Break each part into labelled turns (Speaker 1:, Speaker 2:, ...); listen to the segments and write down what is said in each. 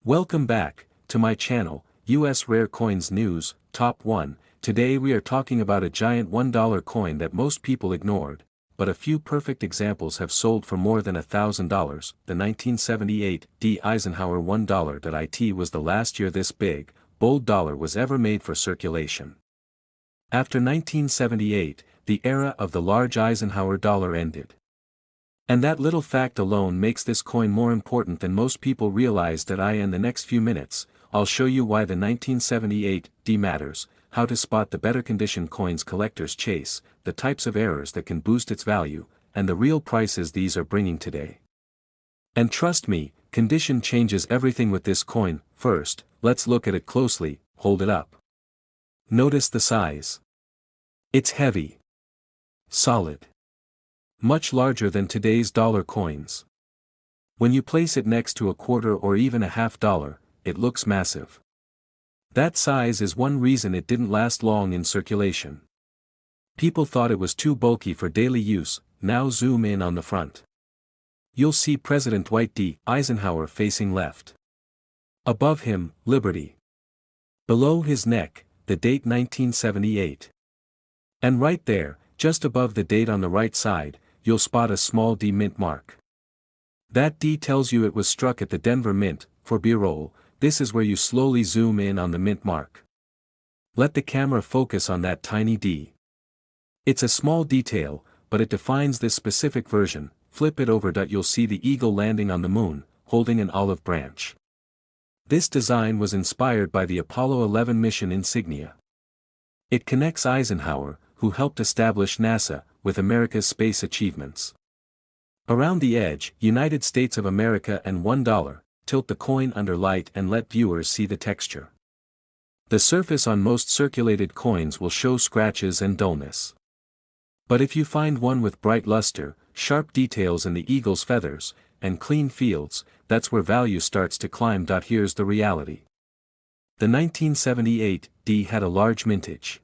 Speaker 1: Welcome back to my channel, US Rare Coins News, Top 1. Today we are talking about a giant $1 coin that most people ignored, but a few perfect examples have sold for more than $1,000. The 1978 D. Eisenhower $1.IT was the last year this big, bold dollar was ever made for circulation. After 1978, the era of the large Eisenhower dollar ended. And that little fact alone makes this coin more important than most people realize. In the next few minutes, I'll show you why the 1978 D matters, how to spot the better condition coins collectors chase, the types of errors that can boost its value, and the real prices these are bringing today. And trust me, condition changes everything with this coin. First, let's look at it closely. Hold it up. Notice the size. It's heavy. Solid. Much larger than today's dollar coins. When you place it next to a quarter or even a $half, it looks massive. That size is one reason it didn't last long in circulation. People thought it was too bulky for daily use. Now zoom in on the front. You'll see President Dwight D. Eisenhower facing left. Above him, Liberty. Below his neck, the date 1978. And right there, just above the date on the right side, you'll spot a small D mint mark. That D tells you it was struck at the Denver Mint. For B-roll, this is where you slowly zoom in on the mint mark. Let the camera focus on that tiny D. It's a small detail, but it defines this specific version. Flip it over. You'll see the eagle landing on the moon, holding an olive branch. This design was inspired by the Apollo 11 mission insignia. It connects Eisenhower, who helped establish NASA, with America's space achievements. Around the edge, United States of America and $1. Tilt the coin under light and let viewers see the texture. The surface on most circulated coins will show scratches and dullness. But if you find one with bright luster, sharp details and the eagle's feathers, and clean fields, that's where value starts to climb. Here's the reality. The 1978 D had a large mintage.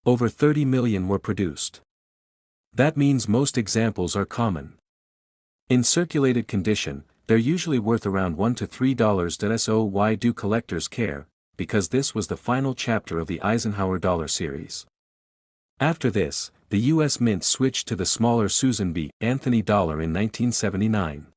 Speaker 1: Over 30 million were produced. That means most examples are common. In circulated condition, they're usually worth around $1 to $3. So why do collectors care? Because this was the final chapter of the Eisenhower dollar series. After this, the U.S. Mint switched to the smaller Susan B. Anthony dollar in 1979.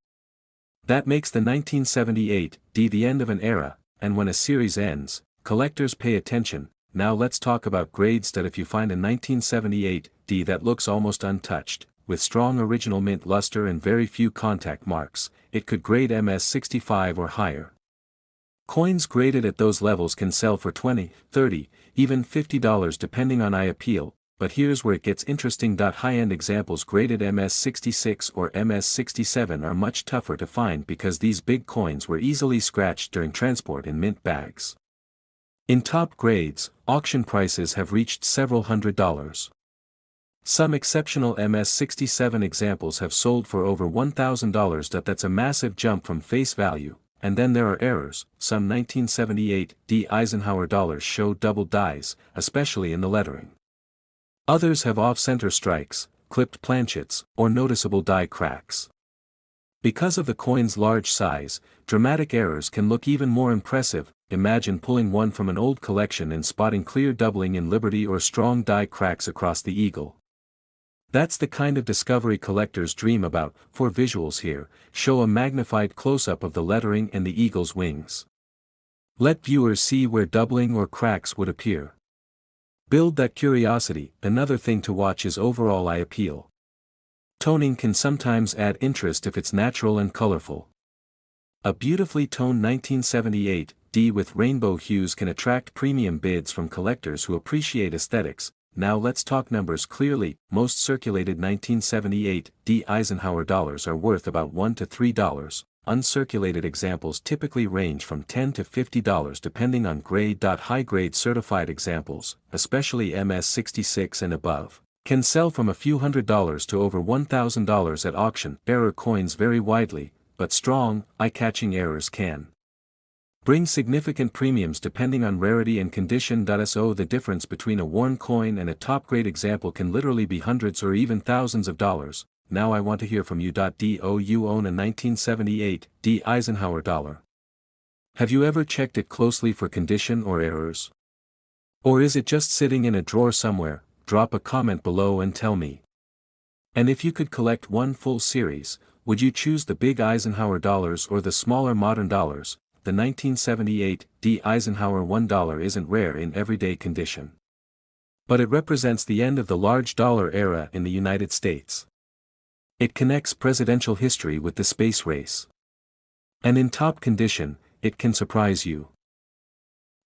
Speaker 1: That makes the 1978 D the end of an era, and when a series ends, collectors pay attention. Now let's talk about grades. If you find a 1978 D that looks almost untouched, with strong original mint luster and very few contact marks, it could grade MS65 or higher. Coins graded at those levels can sell for $20, $30, even $50 depending on eye appeal, but here's where it gets interesting. High-end examples graded MS66 or MS67 are much tougher to find because these big coins were easily scratched during transport in mint bags. In top grades, auction prices have reached several $100s. Some exceptional MS67 examples have sold for over $1,000. That's a massive jump from face value. And then there are errors. Some 1978 D Eisenhower dollars show double dies, especially in the lettering. Others have off-center strikes, clipped planchets, or noticeable die cracks. Because of the coin's large size, dramatic errors can look even more impressive. Imagine pulling one from an old collection and spotting clear doubling in Liberty or strong die cracks across the eagle. That's the kind of discovery collectors dream about. For visuals here, show a magnified close-up of the lettering and the eagle's wings. Let viewers see where doubling or cracks would appear. Build that curiosity. Another thing to watch is overall eye appeal. Toning can sometimes add interest if it's natural and colorful. A beautifully toned 1978 D with rainbow hues can attract premium bids from collectors who appreciate aesthetics. Now let's talk numbers clearly. Most circulated 1978 D Eisenhower dollars are worth about $1 to $3. Uncirculated examples typically range from $10 to $50 depending on grade. High-grade certified examples, especially MS66 and above, can sell from a few $100s to over $1,000 at auction. Error coins vary widely, but strong, eye-catching errors can bring significant premiums depending on rarity and condition. So the difference between a worn coin and a top-grade example can literally be hundreds or even thousands of dollars. Now I want to hear from you. Do you own a 1978 D Eisenhower dollar? Have you ever checked it closely for condition or errors? Or is it just sitting in a drawer somewhere? Drop a comment below and tell me. And if you could collect one full series, would you choose the big Eisenhower dollars or the smaller modern dollars? The 1978 D Eisenhower $1 isn't rare in everyday condition. But it represents the end of the large dollar era in the United States. It connects presidential history with the space race. And in top condition, it can surprise you.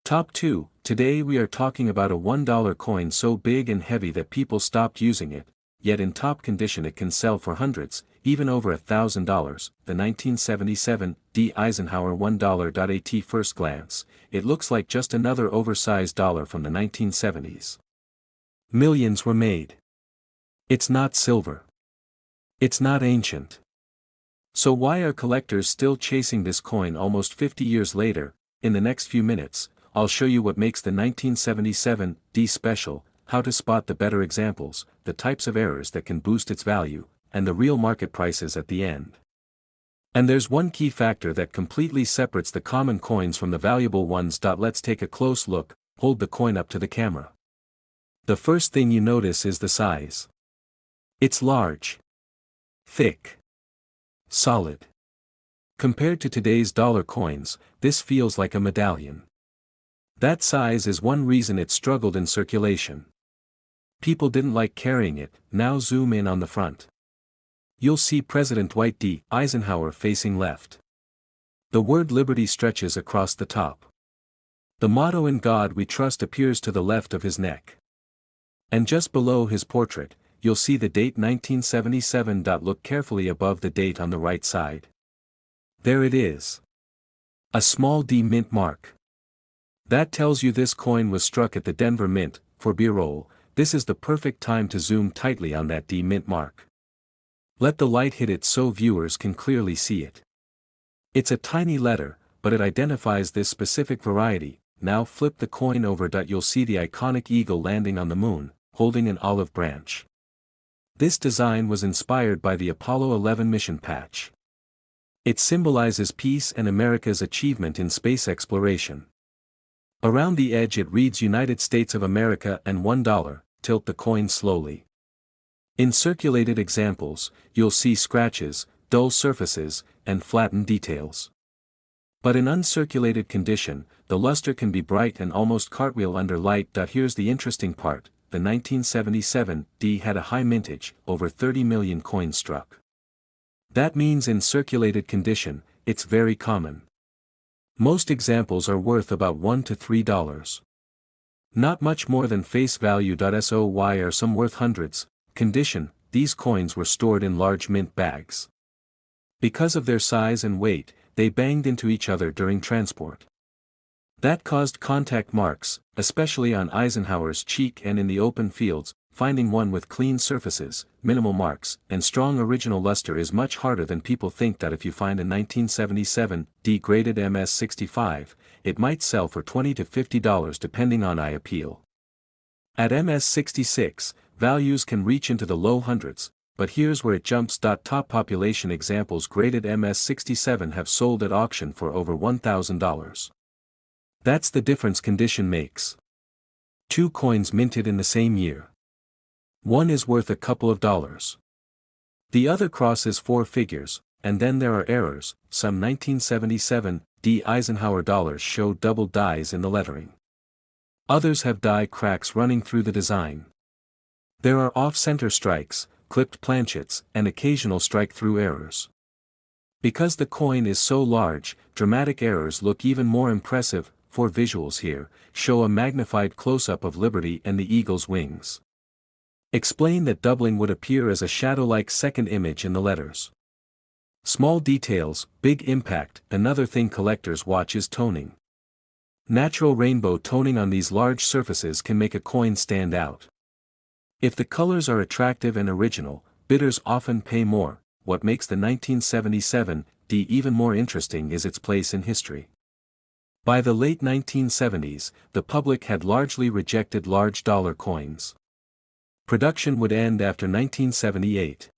Speaker 1: Top 2, today we are talking about a $1 coin so big and heavy that people stopped using it, yet in top condition it can sell for hundreds, even over $1,000, the 1977 D Eisenhower $1. At first glance, it looks like just another oversized dollar from the 1970s. Millions were made. It's not silver. It's not ancient. So why are collectors still chasing this coin almost 50 years later? In the next few minutes, I'll show you what makes the 1977 D special, how to spot the better examples, the types of errors that can boost its value, and the real market prices at the end. And there's one key factor that completely separates the common coins from the valuable ones. Let's take a close look. Hold the coin up to the camera. The first thing you notice is the size. It's large, thick, solid. Compared to today's dollar coins, this feels like a medallion. That size is one reason it struggled in circulation. People didn't like carrying it. Now zoom in on the front. You'll see President Dwight D. Eisenhower facing left. The word liberty stretches across the top. The motto "In God We Trust" appears to the left of his neck. And just below his portrait, you'll see the date 1977. Look carefully above the date on the right side. There it is. A small D mint mark. That tells you this coin was struck at the Denver Mint. For B-roll, this is the perfect time to zoom tightly on that D mint mark. Let the light hit it so viewers can clearly see it. It's a tiny letter, but it identifies this specific variety. Now flip the coin over. You'll see the iconic eagle landing on the moon, holding an olive branch. This design was inspired by the Apollo 11 mission patch. It symbolizes peace and America's achievement in space exploration. Around the edge it reads United States of America and $1. Tilt the coin slowly. In circulated examples, you'll see scratches, dull surfaces, and flattened details. But in uncirculated condition, the luster can be bright and almost cartwheel under light. Here's the interesting part, the 1977 D had a high mintage, over 30 million coins struck. That means in circulated condition, it's very common. Most examples are worth about $1 to $3. Not much more than face value. So why are some worth hundreds? Condition, these coins were stored in large mint bags. Because of their size and weight, they banged into each other during transport. That caused contact marks, especially on Eisenhower's cheek and in the open fields. Finding one with clean surfaces, minimal marks, and strong original luster is much harder than people think. If you find a 1977 D graded MS-65, it might sell for $20 to $50 depending on eye appeal. At MS-66, values can reach into the low hundreds, but here's where it jumps. Top population examples graded MS-67 have sold at auction for over $1,000. That's the difference condition makes. Two coins minted in the same year. One is worth a couple of dollars. The other crosses four figures, and then there are errors. Some 1977 D Eisenhower dollars show double dies in the lettering. Others have die cracks running through the design. There are off-center strikes, clipped planchets, and occasional strike-through errors. Because the coin is so large, dramatic errors look even more impressive. For visuals here, show a magnified close-up of Liberty and the eagle's wings. Explain that doubling would appear as a shadow-like second image in the letters. Small details, big impact. Another thing collectors watch is toning. Natural rainbow toning on these large surfaces can make a coin stand out. If the colors are attractive and original, bidders often pay more. What makes the 1977 D even more interesting is its place in history. By the late 1970s, the public had largely rejected large dollar coins. Production would end after 1978.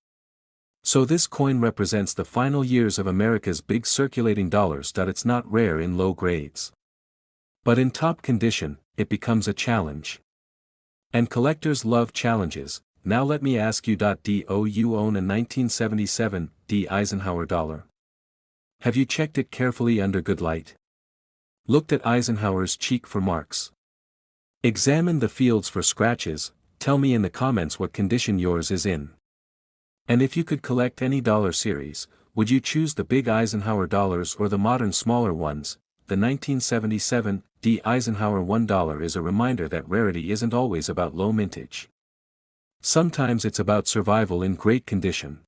Speaker 1: So this coin represents the final years of America's big circulating dollars. It's not rare in low grades. But in top condition, it becomes a challenge. And collectors love challenges. Now let me ask you. Do you own a 1977 D Eisenhower dollar? Have you checked it carefully under good light? Looked at Eisenhower's cheek for marks? Examined the fields for scratches? Tell me in the comments what condition yours is in. And if you could collect any dollar series, would you choose the big Eisenhower dollars or the modern smaller ones? The 1977 D Eisenhower $1 is a reminder that rarity isn't always about low mintage. Sometimes it's about survival in great condition.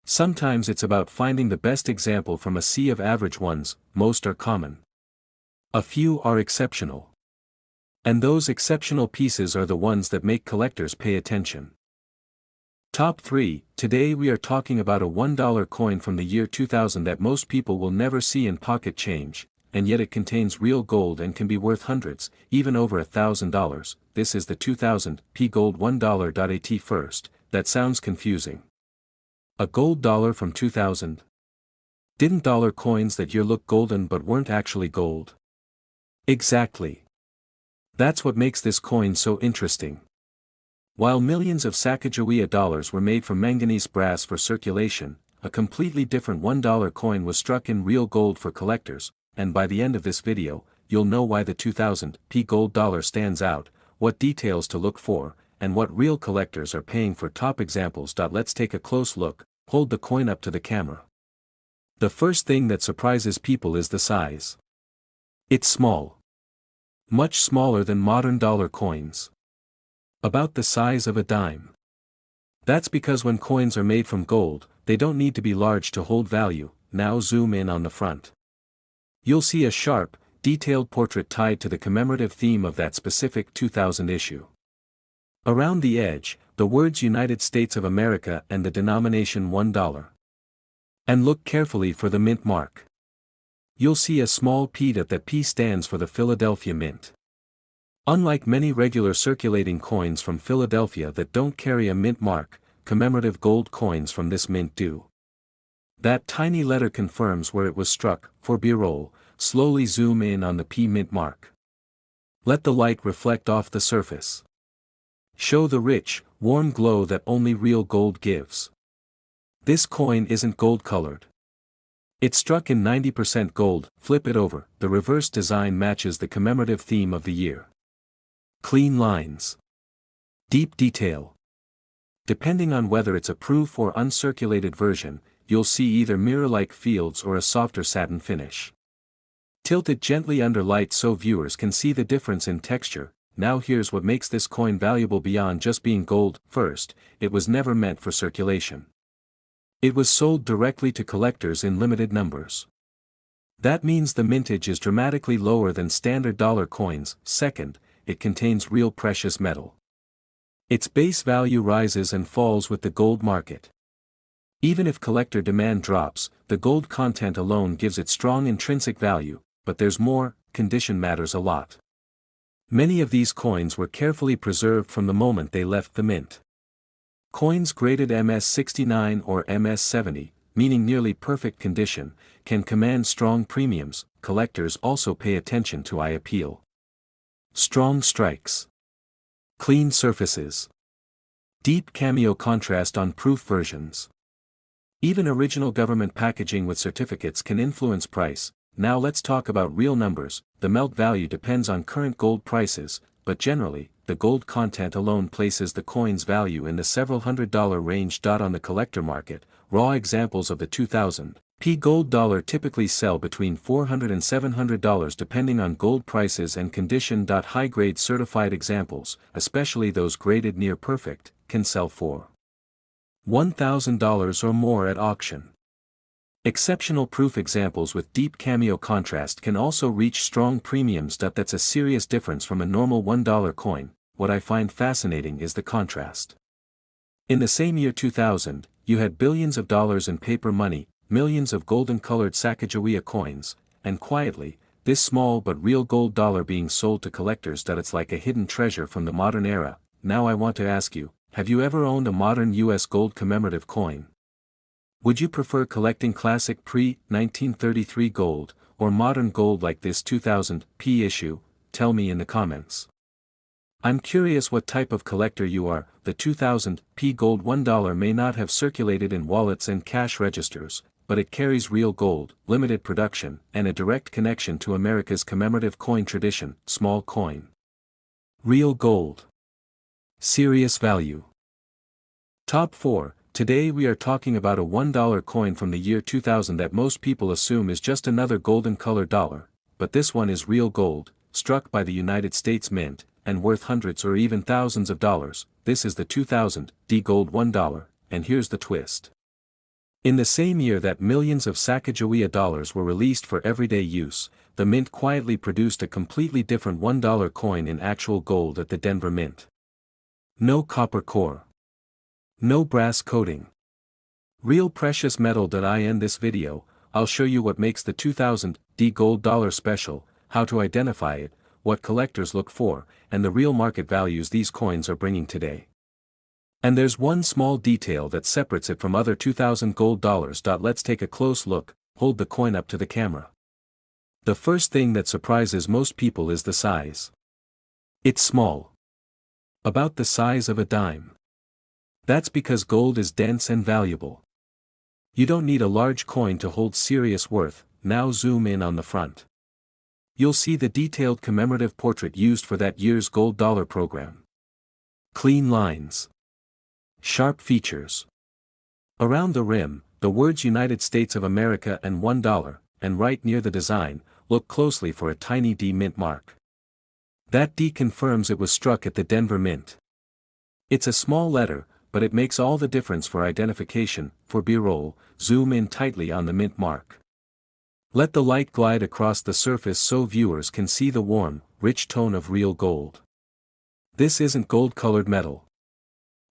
Speaker 1: Sometimes it's about finding the best example from a sea of average ones. Most are common. A few are exceptional. And those exceptional pieces are the ones that make collectors pay attention. Top 3. Today we are talking about a $1 coin from the year 2000 that most people will never see in pocket change, and yet it contains real gold and can be worth hundreds, even over $1,000. This is the 2000 P Gold $1. At first, that sounds confusing. A gold dollar from 2000? Didn't dollar coins that year look golden but weren't actually gold? Exactly. That's what makes this coin so interesting. While millions of Sacagawea dollars were made from manganese brass for circulation, a completely different $1 coin was struck in real gold for collectors, and by the end of this video, you'll know why the 2000 P Gold dollar stands out, what details to look for, and what real collectors are paying for top examples. Let's take a close look. Hold the coin up to the camera. The first thing that surprises people is the size. It's small. Much smaller than modern dollar coins. About the size of a dime. That's because when coins are made from gold, they don't need to be large to hold value. Now zoom in on the front. You'll see a sharp, detailed portrait tied to the commemorative theme of that specific 2000 issue. Around the edge, the words United States of America and the denomination $1. And look carefully for the mint mark. You'll see a small P. That P stands for the Philadelphia Mint. Unlike many regular circulating coins from Philadelphia that don't carry a mint mark, commemorative gold coins from this mint do. That tiny letter confirms where it was struck. For B-roll, slowly zoom in on the P mint mark. Let the light reflect off the surface. Show the rich, warm glow that only real gold gives. This coin isn't gold-colored. It's struck in 90% gold. Flip it over. The reverse design matches the commemorative theme of the year. Clean lines. Deep detail. Depending on whether it's a proof or uncirculated version, you'll see either mirror-like fields or a softer satin finish. Tilt it gently under light so viewers can see the difference in texture. Now here's what makes this coin valuable beyond just being gold. First, it was never meant for circulation. It was sold directly to collectors in limited numbers. That means the mintage is dramatically lower than standard dollar coins. Second, it contains real precious metal. Its base value rises and falls with the gold market. Even if collector demand drops, the gold content alone gives it strong intrinsic value, but there's more. Condition matters a lot. Many of these coins were carefully preserved from the moment they left the mint. Coins graded MS69 or MS70, meaning nearly perfect condition, can command strong premiums. Collectors also pay attention to eye appeal. Strong strikes. Clean surfaces. Deep cameo contrast on proof versions. Even original government packaging with certificates can influence price. Now let's talk about real numbers. The melt value depends on current gold prices, but generally, the gold content alone places the coin's value in the several $100 range. On the collector market, raw examples of the 2000 P gold dollar typically sell between $400 and $700 depending on gold prices and condition. High-grade certified examples, especially those graded near perfect, can sell for $1,000 or more at auction. Exceptional proof examples with deep cameo contrast can also reach strong premiums. That's a serious difference from a normal $1 coin. What I find fascinating is the contrast. In the same year 2000, you had billions of dollars in paper money, millions of golden-colored Sacagawea coins, and quietly, this small but real gold dollar being sold to collectors. It's like a hidden treasure from the modern era. Now I want to ask you, have you ever owned a modern U.S. gold commemorative coin? Would you prefer collecting classic pre-1933 gold, or modern gold like this 2000p issue? Tell me in the comments. I'm curious what type of collector you are. The 2000p gold $1 may not have circulated in wallets and cash registers, but it carries real gold, limited production, and a direct connection to America's commemorative coin tradition, small coin. Real gold. Serious value. Top 4. Today we are talking about a $1 coin from the year 2000 that most people assume is just another golden-colored dollar, but this one is real gold, struck by the United States Mint, and worth hundreds or even thousands of dollars. This is the 2000d gold $1, and here's the twist. In the same year that millions of Sacagawea dollars were released for everyday use, the Mint quietly produced a completely different $1 coin in actual gold at the Denver Mint. No copper core. No brass coating. Real precious metal. I end this video, I'll show you what makes the 2000d gold dollar special, how to identify it, what collectors look for, and the real market values these coins are bringing today. And there's one small detail that separates it from other 2000 gold dollars. Let's take a close look. Hold the coin up to the camera. The first thing that surprises most people is the size. It's small. About the size of a dime. That's because gold is dense and valuable. You don't need a large coin to hold serious worth. Now zoom in on the front. You'll see the detailed commemorative portrait used for that year's gold dollar program. Clean lines. Sharp features. Around the rim, the words United States of America and $1, and right near the design, look closely for a tiny D mint mark. That D confirms it was struck at the Denver Mint. It's a small letter, but it makes all the difference for identification. For B-roll, zoom in tightly on the mint mark. Let the light glide across the surface so viewers can see the warm, rich tone of real gold. This isn't gold-colored metal.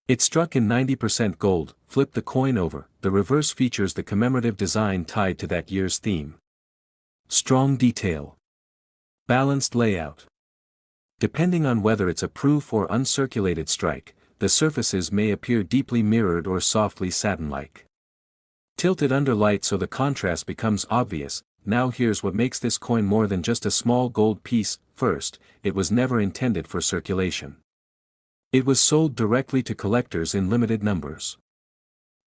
Speaker 1: It's struck in 90% gold. Flip the coin over. The reverse features the commemorative design tied to that year's theme. Strong detail. Balanced layout. Depending on whether it's a proof or uncirculated strike, the surfaces may appear deeply mirrored or softly satin-like. Tilted under light so the contrast becomes obvious. Now here's what makes this coin more than just a small gold piece. First, it was never intended for circulation. It was sold directly to collectors in limited numbers.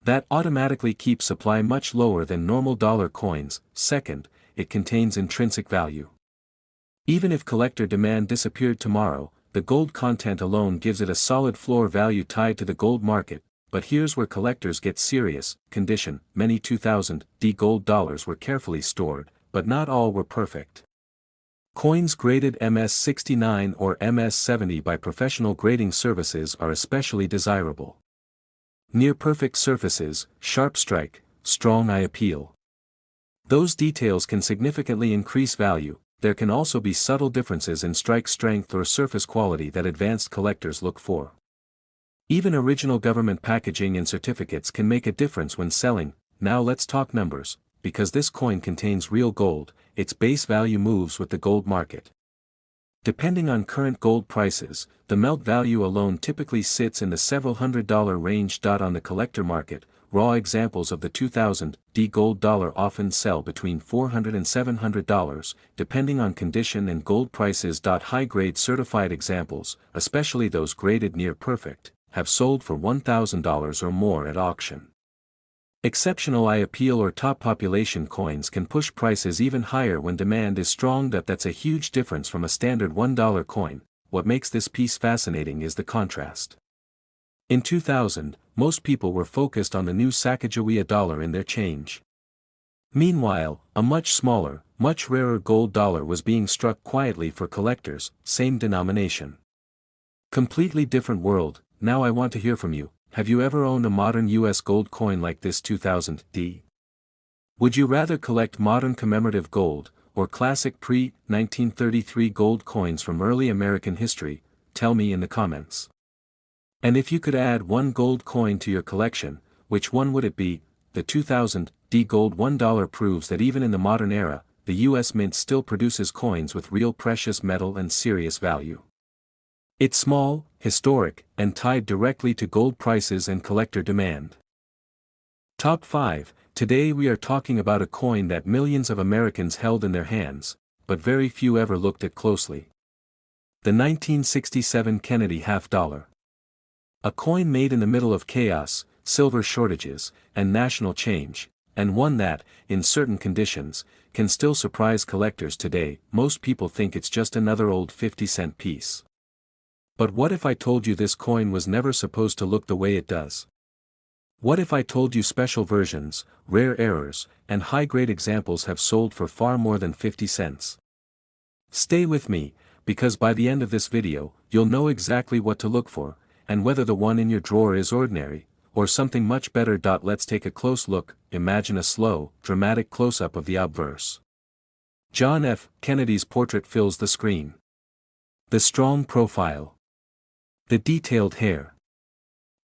Speaker 1: That automatically keeps supply much lower than normal dollar coins. Second, it contains intrinsic value. Even if collector demand disappeared tomorrow, the gold content alone gives it a solid floor value tied to the gold market. But here's where collectors get serious. Condition. Many 2000d gold dollars were carefully stored, but not all were perfect. Coins graded MS69 or MS70 by professional grading services are especially desirable. Near-perfect surfaces, sharp strike, strong eye appeal. Those details can significantly increase value. There can also be subtle differences in strike strength or surface quality that advanced collectors look for. Even original government packaging and certificates can make a difference when selling. Now let's talk numbers. Because this coin contains real gold, its base value moves with the gold market. Depending on current gold prices, the melt value alone typically sits in the several $100 range. On the collector market, raw examples of the 2000d gold dollar often sell between $400 and $700, depending on condition and gold prices. High-grade certified examples, especially those graded near perfect, have sold for $1,000 or more at auction. Exceptional eye appeal or top population coins can push prices even higher when demand is strong. That's a huge difference from a standard $1 coin. What makes this piece fascinating is the contrast. In 2000, most people were focused on the new Sacagawea dollar in their change. Meanwhile, a much smaller, much rarer gold dollar was being struck quietly for collectors, same denomination. Completely different world. Now I want to hear from you. Have you ever owned a modern U.S. gold coin like this 2000d? Would you rather collect modern commemorative gold, or classic pre-1933 gold coins from early American history? Tell me in the comments. And if you could add one gold coin to your collection, which one would it be? The 2000d gold $1 proves that even in the modern era, the U.S. Mint still produces coins with real precious metal and serious value. It's small, historic, and tied directly to gold prices and collector demand. Top 5. Today we are talking about a coin that millions of Americans held in their hands, but very few ever looked at closely. The 1967 Kennedy half dollar. A coin made in the middle of chaos, silver shortages, and national change, and one that, in certain conditions, can still surprise collectors today. Most people think it's just another old 50-cent piece. But what if I told you this coin was never supposed to look the way it does? What if I told you special versions, rare errors, and high-grade examples have sold for far more than 50 cents? Stay with me, because by the end of this video, you'll know exactly what to look for, and whether the one in your drawer is ordinary, or something much better. Let's take a close look. Imagine a slow, dramatic close-up of the obverse. John F. Kennedy's portrait fills the screen. The strong profile. The detailed hair.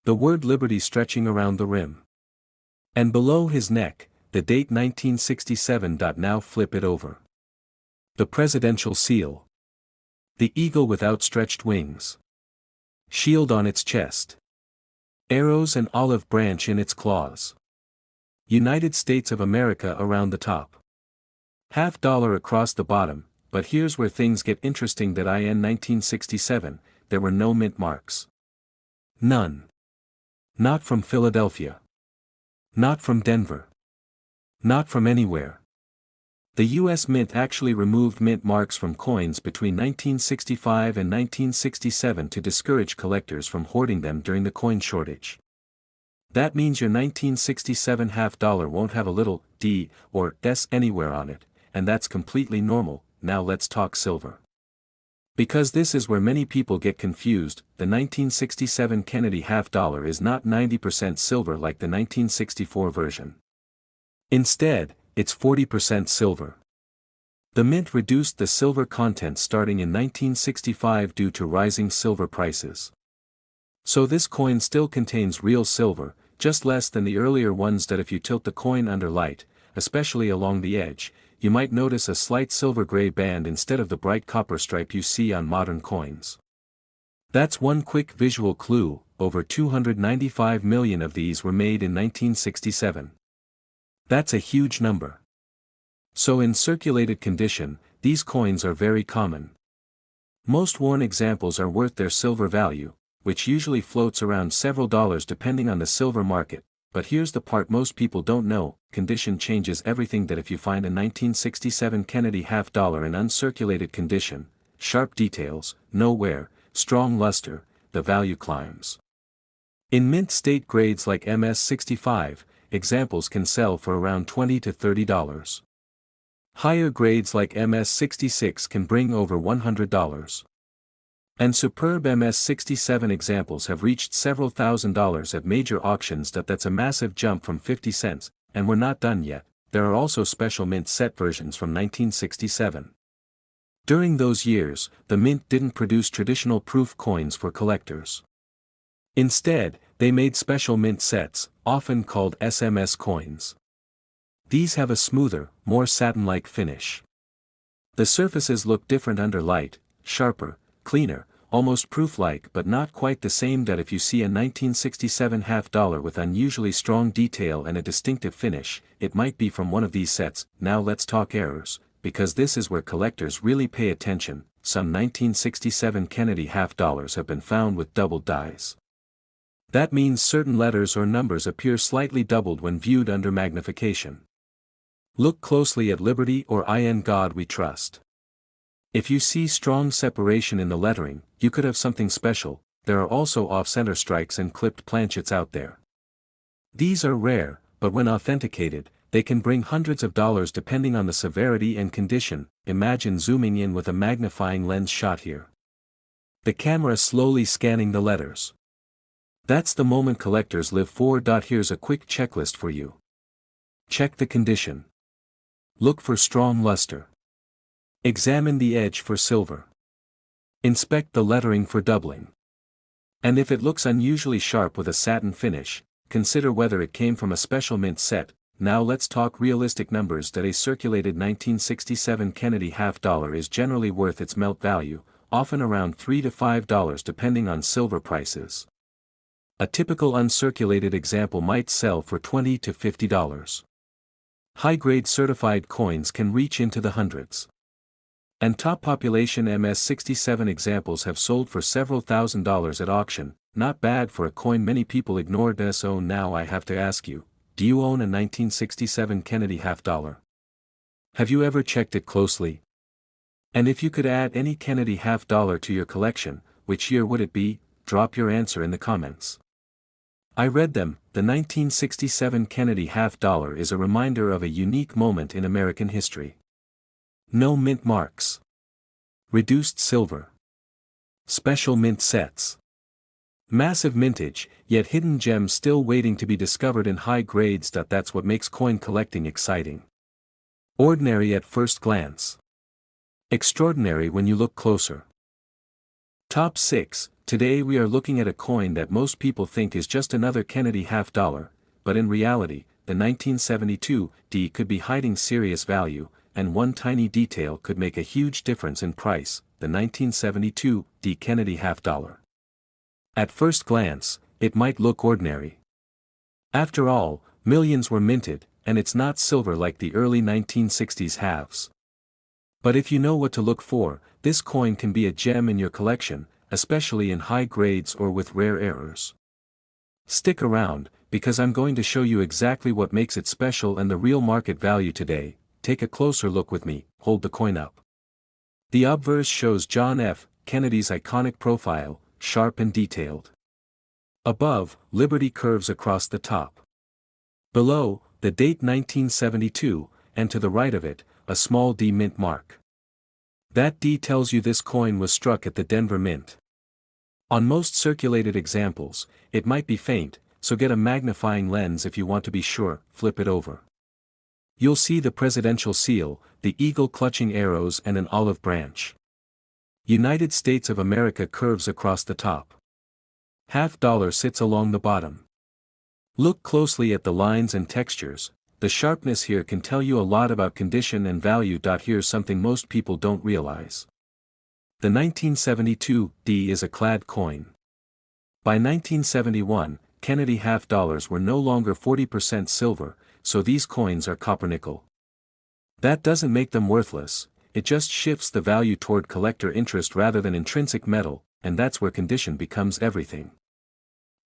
Speaker 1: The word Liberty stretching around the rim. And below his neck, the date 1967. Now flip it over. The presidential seal. The eagle with outstretched wings. Shield on its chest. Arrows and olive branch in its claws. United States of America around the top. Half dollar across the bottom, but here's where things get interesting. In 1967, there were no mint marks. None. Not from Philadelphia. Not from Denver. Not from anywhere. The U.S. Mint actually removed mint marks from coins between 1965 and 1967 to discourage collectors from hoarding them during the coin shortage. That means your 1967 half dollar won't have a little D or S anywhere on it, and that's completely normal. Now let's talk silver. Because this is where many people get confused. The 1967 Kennedy half dollar is not 90% silver like the 1964 version. Instead, it's 40% silver. The mint reduced the silver content starting in 1965 due to rising silver prices. So this coin still contains real silver, just less than the earlier ones. If you tilt the coin under light, especially along the edge, you might notice a slight silver-gray band instead of the bright copper stripe you see on modern coins. That's one quick visual clue. Over 295 million of these were made in 1967. That's a huge number. So in circulated condition, these coins are very common. Most worn examples are worth their silver value, which usually floats around several dollars depending on the silver market. But here's the part most people don't know: condition changes everything. If you find a 1967 Kennedy half dollar in uncirculated condition, sharp details, no wear, strong luster, the value climbs. In mint state grades like MS-65, examples can sell for around $20 to $30. Higher grades like MS-66 can bring over $100. And superb MS-67 examples have reached several $1,000s at major auctions. That's a massive jump from 50 cents, and we're not done yet. There are also special mint set versions from 1967. During those years, the mint didn't produce traditional proof coins for collectors. Instead, they made special mint sets, often called SMS coins. These have a smoother, more satin-like finish. The surfaces look different under light, sharper, cleaner, almost proof-like, but not quite the same. If you see a 1967 half dollar with unusually strong detail and a distinctive finish, it might be from one of these sets. Now let's talk errors, because this is where collectors really pay attention. Some 1967 Kennedy half dollars have been found with doubled dies. That means certain letters or numbers appear slightly doubled when viewed under magnification. Look closely at Liberty or In God We Trust. If you see strong separation in the lettering, you could have something special. There are also off-center strikes and clipped planchets out there. These are rare, but when authenticated, they can bring hundreds of dollars depending on the severity and condition. Imagine zooming in with a magnifying lens shot here. The camera slowly scanning the letters. That's the moment collectors live for. Here's a quick checklist for you. Check the condition. Look for strong luster. Examine the edge for silver. Inspect the lettering for doubling. And if it looks unusually sharp with a satin finish, consider whether it came from a special mint set. Now let's talk realistic numbers. A circulated 1967 Kennedy half dollar is generally worth its melt value, often around $3 to $5 depending on silver prices. A typical uncirculated example might sell for $20 to $50. High-grade certified coins can reach into the hundreds. And top population MS-67 examples have sold for several $1,000s at auction. Not bad for a coin many people ignored. So now I have to ask you, do you own a 1967 Kennedy half dollar? Have you ever checked it closely? And if you could add any Kennedy half dollar to your collection, which year would it be? Drop your answer in the comments. I read them. The 1967 Kennedy half dollar is a reminder of a unique moment in American history. No mint marks. Reduced silver. Special mint sets. Massive mintage, yet hidden gems still waiting to be discovered in high grades. That's what makes coin collecting exciting. Ordinary at first glance. Extraordinary when you look closer. Top 6. Today we are looking at a coin that most people think is just another Kennedy half dollar, but in reality, the 1972 D could be hiding serious value, and one tiny detail could make a huge difference in price, the 1972 D Kennedy half dollar. At first glance, it might look ordinary. After all, millions were minted, and it's not silver like the early 1960s halves. But if you know what to look for, this coin can be a gem in your collection, especially in high grades or with rare errors. Stick around, because I'm going to show you exactly what makes it special and the real market value today. Take a closer look with me. Hold the coin up. The obverse shows John F. Kennedy's iconic profile, sharp and detailed. Above, Liberty curves across the top. Below, the date 1972, and to the right of it, a small D mint mark. That D tells you this coin was struck at the Denver Mint. On most circulated examples, it might be faint, so get a magnifying lens if you want to be sure. Flip it over. You'll see the presidential seal, the eagle clutching arrows and an olive branch. United States of America curves across the top. Half dollar sits along the bottom. Look closely at the lines and textures. The sharpness here can tell you a lot about condition and value. Here's something most people don't realize. The 1972 D is a clad coin. By 1971, Kennedy half dollars were no longer 40% silver, so these coins are copper nickel. That doesn't make them worthless, it just shifts the value toward collector interest rather than intrinsic metal, and that's where condition becomes everything.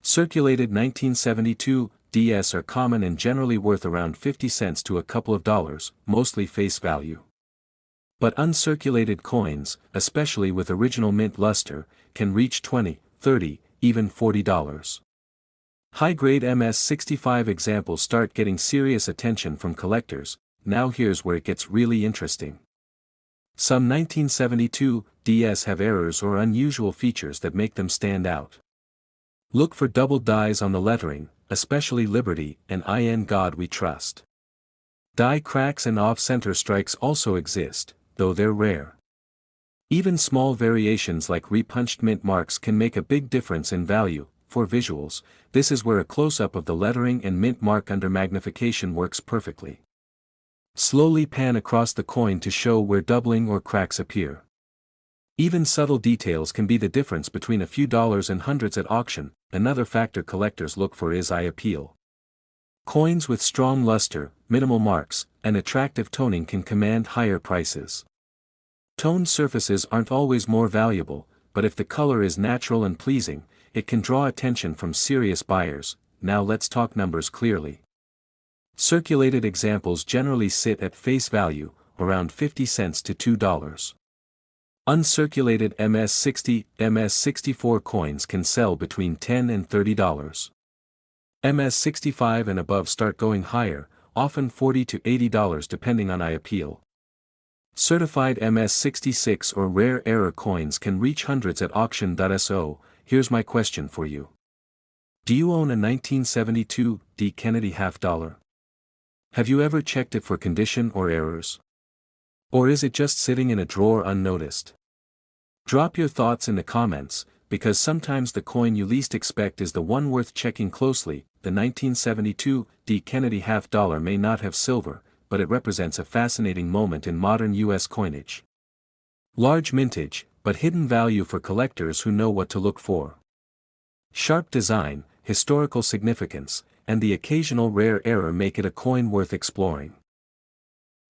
Speaker 1: Circulated 1972 DS are common and generally worth around 50 cents to a couple of dollars, mostly face value. But uncirculated coins, especially with original mint luster, can reach $20, $30, even $40. High-grade MS-65 examples start getting serious attention from collectors. Now here's where it gets really interesting. Some 1972 DS have errors or unusual features that make them stand out. Look for double dies on the lettering, especially Liberty and In God We Trust. Die cracks and off-center strikes also exist, though they're rare. Even small variations like repunched mint marks can make a big difference in value. For visuals, this is where a close-up of the lettering and mint mark under magnification works perfectly. Slowly pan across the coin to show where doubling or cracks appear. Even subtle details can be the difference between a few dollars and hundreds at auction. Another factor collectors look for is eye appeal. Coins with strong luster, minimal marks, and attractive toning can command higher prices. Toned surfaces aren't always more valuable, but if the color is natural and pleasing, it can draw attention from serious buyers. Now let's talk numbers clearly. Circulated examples generally sit at face value, around 50 cents to $2. Uncirculated MS-60, MS-64 coins can sell between $10 and $30. MS-65 and above start going higher, often $40 to $80 depending on eye appeal. Certified MS-66 or rare error coins can reach hundreds at auction. So, here's my question for you. Do you own a 1972 D Kennedy half dollar? Have you ever checked it for condition or errors? Or is it just sitting in a drawer unnoticed? Drop your thoughts in the comments, because sometimes the coin you least expect is the one worth checking closely. The 1972 D Kennedy half dollar may not have silver, but it represents a fascinating moment in modern U.S. coinage. Large mintage, but hidden value for collectors who know what to look for. Sharp design, historical significance, and the occasional rare error make it a coin worth exploring.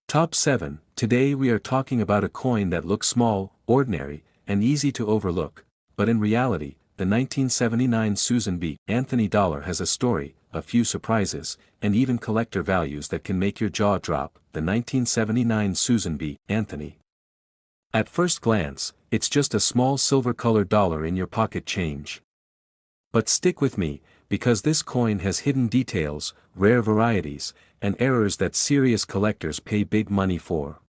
Speaker 1: Top 7. Today we are talking about a coin that looks small, ordinary, and easy to overlook, but in reality, the 1979 Susan B. Anthony dollar has a story, a few surprises, and even collector values that can make your jaw drop. The 1979 Susan B. Anthony. At first glance, it's just a small silver-colored dollar in your pocket change. But stick with me, because this coin has hidden details, rare varieties, and errors that serious collectors pay big money for.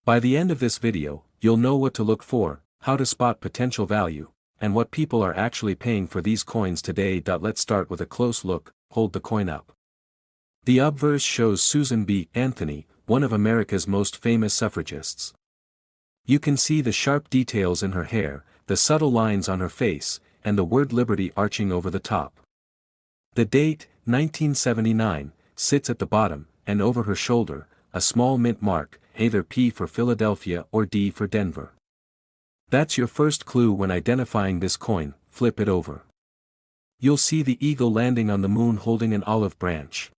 Speaker 1: By the end of this video, you'll know what to look for, how to spot potential value, and what people are actually paying for these coins today. Let's start with a close look. Hold the coin up. The obverse shows Susan B. Anthony, one of America's most famous suffragists. You can see the sharp details in her hair, the subtle lines on her face, and the word Liberty arching over the top. The date, 1979, sits at the bottom, and over her shoulder, a small mint mark, either P for Philadelphia or D for Denver. That's your first clue when identifying this coin. Flip it over. You'll see the eagle landing on the moon holding an olive branch.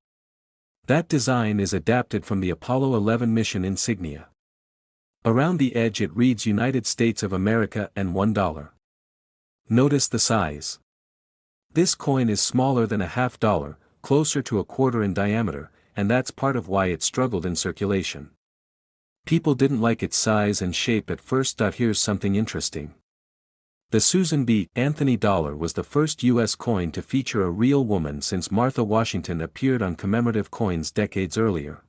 Speaker 1: That design is adapted from the Apollo 11 mission insignia. Around the edge it reads United States of America and $1. Notice the size. This coin is smaller than a $0.50, closer to a quarter in diameter, and that's part of why it struggled in circulation. People didn't like its size and shape at first. Here's something interesting. The Susan B. Anthony dollar was the first U.S. coin to feature a real woman since Martha Washington appeared on commemorative coins decades earlier.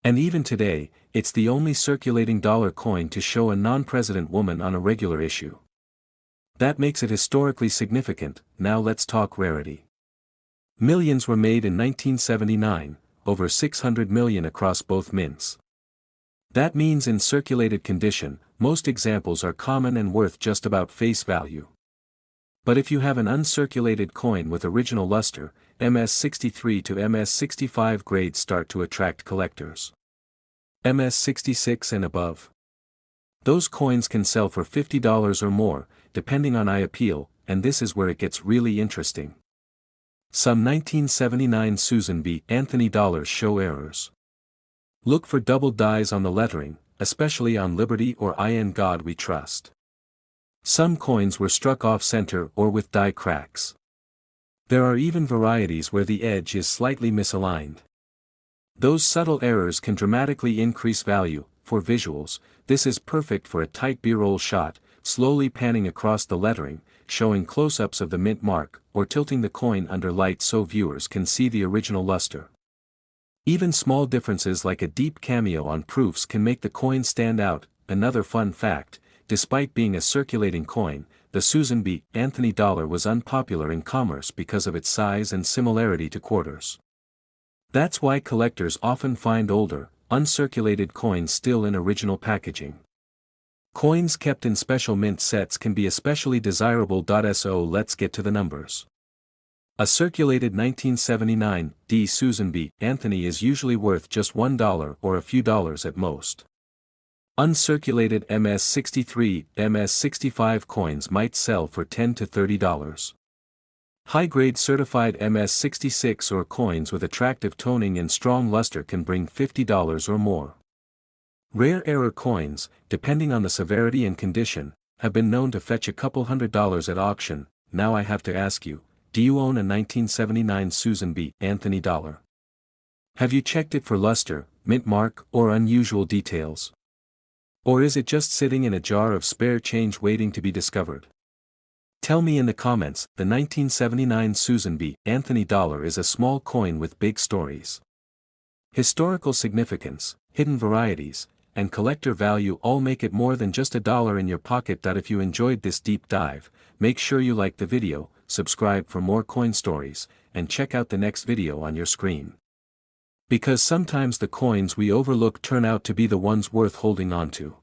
Speaker 1: And even today, it's the only circulating dollar coin to show a non-president woman on a regular issue. That makes it historically significant. Now let's talk rarity. Millions were made in 1979, over 600 million across both mints. That means in circulated condition, most examples are common and worth just about face value. But if you have an uncirculated coin with original luster, MS63 to MS65 grades start to attract collectors. MS66 and above. Those coins can sell for $50 or more, depending on eye appeal, and this is where it gets really interesting. Some 1979 Susan B. Anthony dollars show errors. Look for double dies on the lettering, especially on Liberty or In God We Trust. Some coins were struck off-center or with die cracks. There are even varieties where the edge is slightly misaligned. Those subtle errors can dramatically increase value. For visuals, this is perfect for a tight B-roll shot, slowly panning across the lettering, showing close-ups of the mint mark, or tilting the coin under light so viewers can see the original luster. Even small differences like a deep cameo on proofs can make the coin stand out. Another fun fact, despite being a circulating coin, the Susan B. Anthony dollar was unpopular in commerce because of its size and similarity to quarters. That's why collectors often find older, uncirculated coins still in original packaging. Coins kept in special mint sets can be especially desirable. So let's get to the numbers. A circulated 1979 D Susan B. Anthony is usually worth just $1 or a few dollars at most. Uncirculated MS63, MS65 coins might sell for $10 to $30. High-grade certified MS66 or coins with attractive toning and strong luster can bring $50 or more. Rare error coins, depending on the severity and condition, have been known to fetch a couple $100s at auction. Now I have to ask you, do you own a 1979 Susan B. Anthony dollar? Have you checked it for luster, mint mark, or unusual details? Or is it just sitting in a jar of spare change waiting to be discovered? Tell me in the comments. The 1979 Susan B. Anthony dollar is a small coin with big stories. Historical significance, hidden varieties, and collector value all make it more than just a dollar in your pocket. If you enjoyed this deep dive, make sure you like the video, subscribe for more coin stories, and check out the next video on your screen. Because sometimes the coins we overlook turn out to be the ones worth holding on to.